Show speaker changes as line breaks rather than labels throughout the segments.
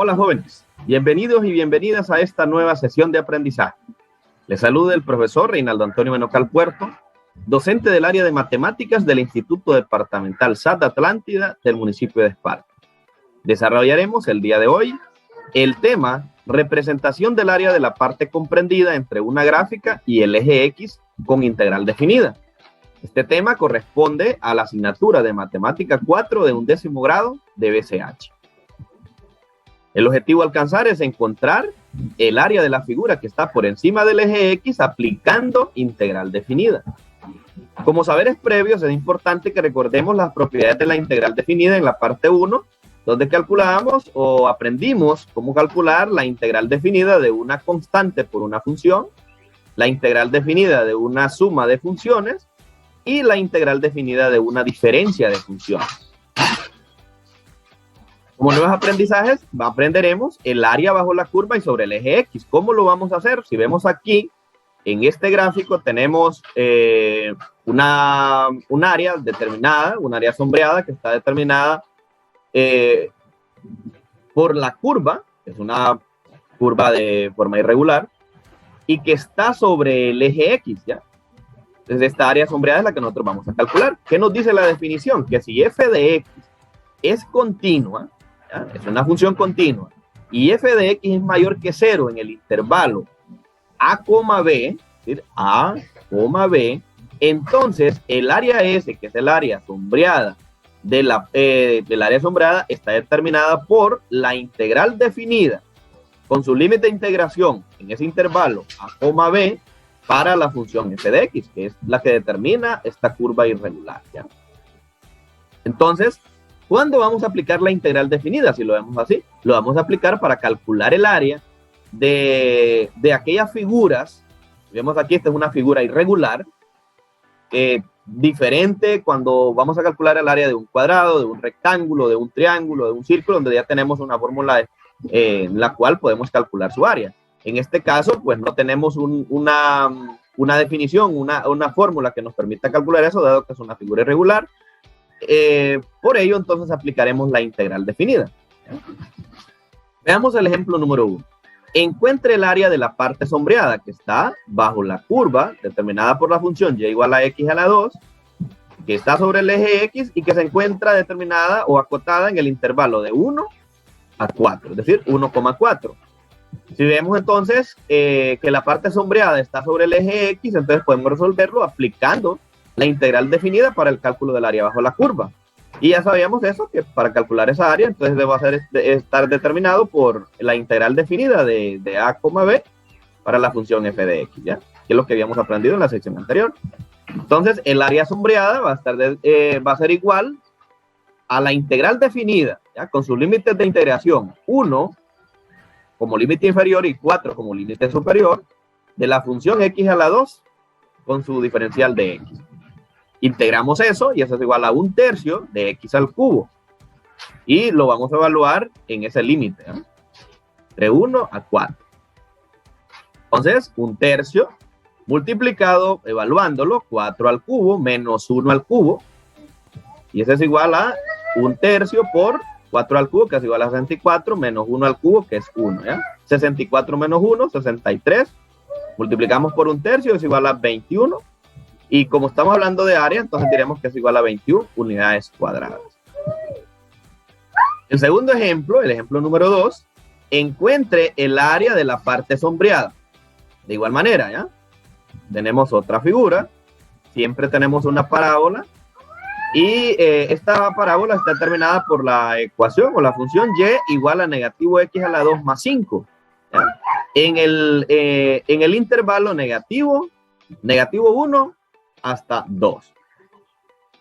Hola jóvenes, bienvenidos y bienvenidas a esta nueva sesión de aprendizaje. Les saluda el profesor Reinaldo Antonio Menocal Puerto, docente del área de matemáticas del Instituto Departamental SAT Atlántida del municipio de Esparta. Desarrollaremos el día de hoy el tema representación del área de la parte comprendida entre una gráfica y el eje X con integral definida. Este tema corresponde a la asignatura de Matemática 4 de 11º grado de BCH. El objetivo a alcanzar es encontrar el área de la figura que está por encima del eje X aplicando integral definida. Como saberes previos, es importante que recordemos las propiedades de la integral definida en la parte 1, donde calculamos o aprendimos cómo calcular la integral definida de una constante por una función, la integral definida de una suma de funciones y la integral definida de una diferencia de funciones. Como nuevos aprendizajes, aprenderemos el área bajo la curva y sobre el eje X. ¿Cómo lo vamos a hacer? Si vemos aquí, en este gráfico tenemos un área determinada, un área sombreada que está determinada por la curva, que es una curva de forma irregular, y que está sobre el eje X, ¿ya? Entonces esta área sombreada es la que nosotros vamos a calcular. ¿Qué nos dice la definición? Que si f de x es continua, ¿ya? Es una función continua, y f de x es mayor que 0 en el intervalo a, b, es decir, a, b, entonces el área S, que es el área sombreada del área sombreada, está determinada por la integral definida con su límite de integración en ese intervalo a, b para la función f de x, que es la que determina esta curva irregular, ¿ya? Entonces, ¿cuándo vamos a aplicar la integral definida? Si lo vemos así, lo vamos a aplicar para calcular el área de aquellas figuras. Vemos aquí, esta es una figura irregular, diferente cuando vamos a calcular el área de un cuadrado, de un rectángulo, de un triángulo, de un círculo, donde ya tenemos una fórmula en la cual podemos calcular su área. En este caso, pues no tenemos una definición, una fórmula que nos permita calcular eso, dado que es una figura irregular. Por ello, entonces, aplicaremos la integral definida. Veamos el ejemplo número 1. Encuentre el área de la parte sombreada que está bajo la curva determinada por la función y igual a x a la 2, que está sobre el eje X y que se encuentra determinada o acotada en el intervalo de 1 a 4, es decir, 1,4. Si vemos entonces que la parte sombreada está sobre el eje X, entonces podemos resolverlo aplicando la integral definida para el cálculo del área bajo la curva. Y ya sabíamos eso, que para calcular esa área, entonces debe estar determinado por la integral definida de a, b para la función f de x, ¿ya? Que es lo que habíamos aprendido en la sección anterior. Entonces, el área sombreada va a ser igual a la integral definida, ¿ya? Con sus límites de integración, 1 como límite inferior y 4 como límite superior, de la función x a la 2 con su diferencial de x. Integramos eso y eso es igual a 1/3 de x al cubo. Y lo vamos a evaluar en ese límite, ¿eh? De 1 a 4. Entonces, 1/3 multiplicado, evaluándolo, 4 al cubo menos 1 al cubo. Y eso es igual a 1/3 por 4 al cubo, que es igual a 64, menos 1 al cubo, que es 1, ¿ya? 64 menos 1, 63. Multiplicamos por 1/3, es igual a 21. Y como estamos hablando de área, entonces diremos que es igual a 21 unidades cuadradas. El segundo ejemplo, el ejemplo número 2, encuentre el área de la parte sombreada. De igual manera, ¿ya? Tenemos otra figura, siempre tenemos una parábola, y esta parábola está determinada por la ecuación o la función y igual a negativo x a la 2 más 5. ¿Ya? En el intervalo negativo 1 hasta 2.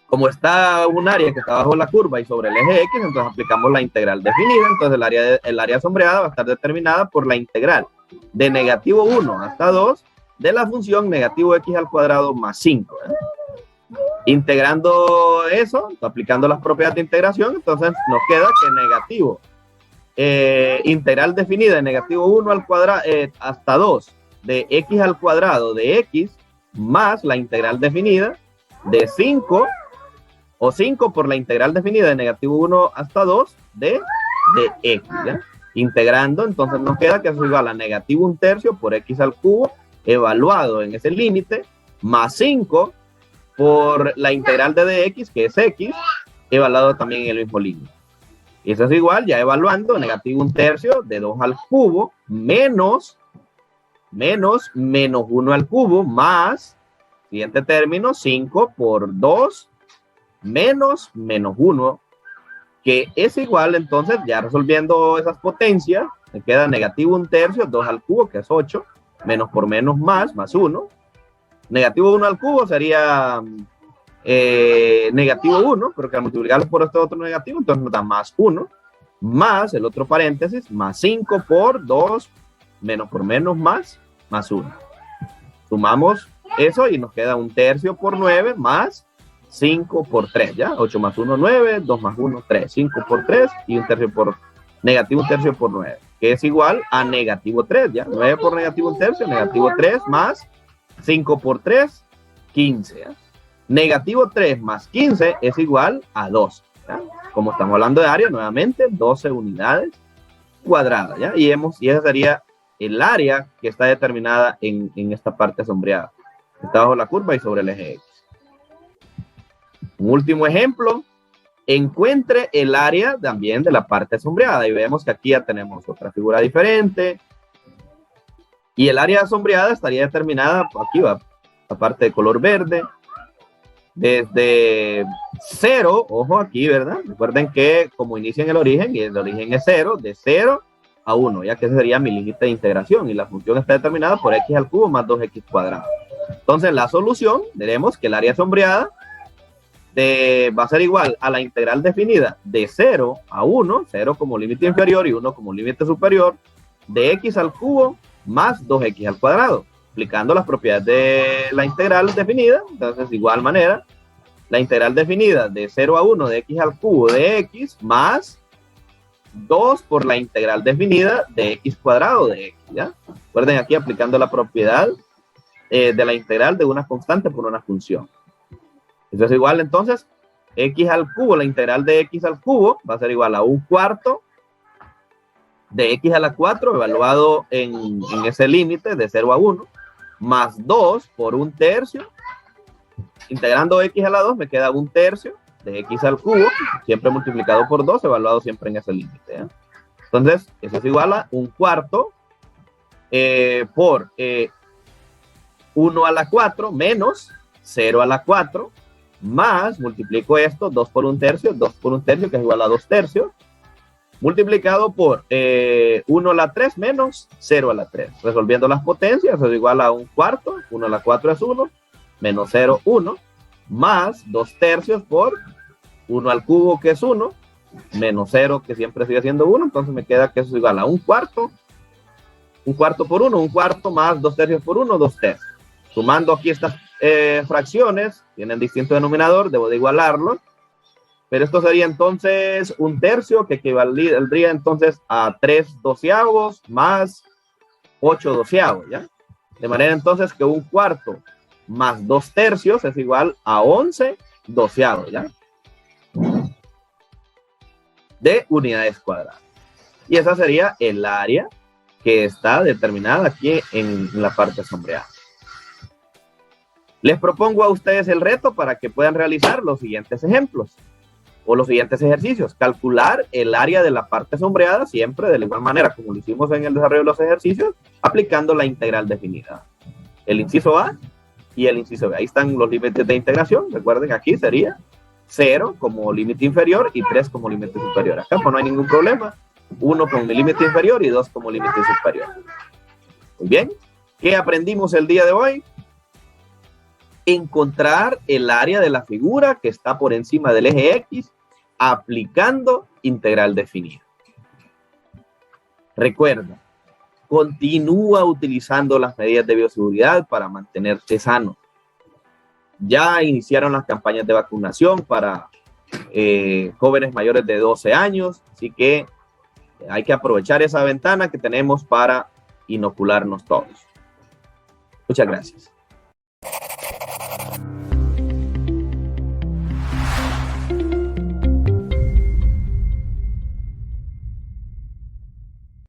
Como está un área que está bajo la curva y sobre el eje X, entonces aplicamos la integral definida. Entonces el área sombreada va a estar determinada por la integral de negativo 1 hasta 2 de la función negativo x al cuadrado más 5. Integrando eso, aplicando las propiedades de integración, entonces nos queda que negativo, integral definida de negativo 1 al cuadrado hasta 2 de x al cuadrado de x más la integral definida de 5 o 5 por la integral definida de negativo 1 hasta 2 de x, ¿ya? Integrando, entonces nos queda que eso es igual a negativo 1/3 por x al cubo, evaluado en ese límite, más 5 por la integral de dx, que es x, evaluado también en el mismo límite. Y eso es igual, ya evaluando, negativo 1/3 de 2 al cubo, menos 1 al cubo, más, siguiente término, 5 por 2, menos 1, que es igual, entonces, ya resolviendo esas potencias, me queda negativo 1/3, 2 al cubo, que es 8, menos por menos más 1. Negativo 1 al cubo sería negativo 1, pero que al multiplicarlo por este otro negativo, entonces nos da más 1, más el otro paréntesis, más 5 por 2, menos por menos más 1. Sumamos eso y nos queda 1/3 por 9 más 5 por 3, ¿ya? 8 más 1, 9, 2 más 1, 3, 5 por 3 y 1/3 por negativo 1/3 por 9, que es igual a negativo 3, ¿ya? 9 por negativo 1/3, negativo 3 más 5 por 3, 15, ¿ya? Negativo 3 más 15 es igual a 12, ¿ya? Como estamos hablando de área, nuevamente, 12 unidades cuadradas, ¿ya? Y esa sería el área que está determinada en esta parte sombreada. Está bajo la curva y sobre el eje X. Un último ejemplo, encuentre el área también de la parte sombreada. Y vemos que aquí ya tenemos otra figura diferente. Y el área sombreada estaría determinada, aquí va la parte de color verde, desde 0, ojo aquí, ¿verdad? Recuerden que como inicia en el origen, y el origen es 0, de 0 a 1, ya que ese sería mi límite de integración, y la función está determinada por x al cubo más 2x cuadrado. Entonces, la solución, veremos que el área sombreada va a ser igual a la integral definida de 0 a 1, 0 como límite inferior y 1 como límite superior, de x al cubo más 2x al cuadrado, aplicando las propiedades de la integral definida. Entonces, de igual manera, la integral definida de 0 a 1 de x al cubo de x más 2 por la integral definida de x cuadrado de x, ¿ya? Recuerden aquí aplicando la propiedad de la integral de una constante por una función. Eso es igual, entonces, x al cubo, la integral de x al cubo va a ser igual a 1/4 de x a la 4, evaluado en ese límite de 0 a 1, más 2 por 1/3, integrando x a la 2 me queda 1/3 de x al cubo, siempre multiplicado por 2, evaluado siempre en ese límite, ¿eh? Entonces, eso es igual a 1/4 por 1 a la 4 menos 0 a la 4, más, multiplico esto, 2 por 1/3, 2 por 1/3, que es igual a 2/3, multiplicado por 1 a la 3 menos 0 a la 3. Resolviendo las potencias, es igual a 1/4, 1 a la 4 es 1, menos 0, 1, más 2/3 por 1 al cubo, que es 1, menos 0, que siempre sigue siendo 1, entonces me queda que eso es igual a 1/4, 1/4 por 1, 1/4 más 2/3 por 1, 2/3. Sumando aquí estas fracciones, tienen distinto denominador, debo de igualarlo, pero esto sería entonces 1/3, que equivaldría entonces a 3/12 más 8/12, ¿ya? De manera entonces que 1/4 más 2/3 es igual a 11/12, ¿ya? De unidades cuadradas. Y esa sería el área que está determinada aquí en la parte sombreada. Les propongo a ustedes el reto para que puedan realizar los siguientes ejemplos o los siguientes ejercicios. Calcular el área de la parte sombreada siempre de la igual manera como lo hicimos en el desarrollo de los ejercicios, aplicando la integral definida. El inciso A y el inciso B. Ahí están los límites de integración. Recuerden, aquí sería 0 como límite inferior y 3 como límite superior. Acá pues no hay ningún problema. 1 como límite inferior y 2 como límite superior. Muy bien. ¿Qué aprendimos el día de hoy? Encontrar el área de la figura que está por encima del eje X aplicando integral definida. Recuerda, continúa utilizando las medidas de bioseguridad para mantenerte sano. Ya iniciaron las campañas de vacunación para jóvenes mayores de 12 años, así que hay que aprovechar esa ventana que tenemos para inocularnos todos. Muchas gracias.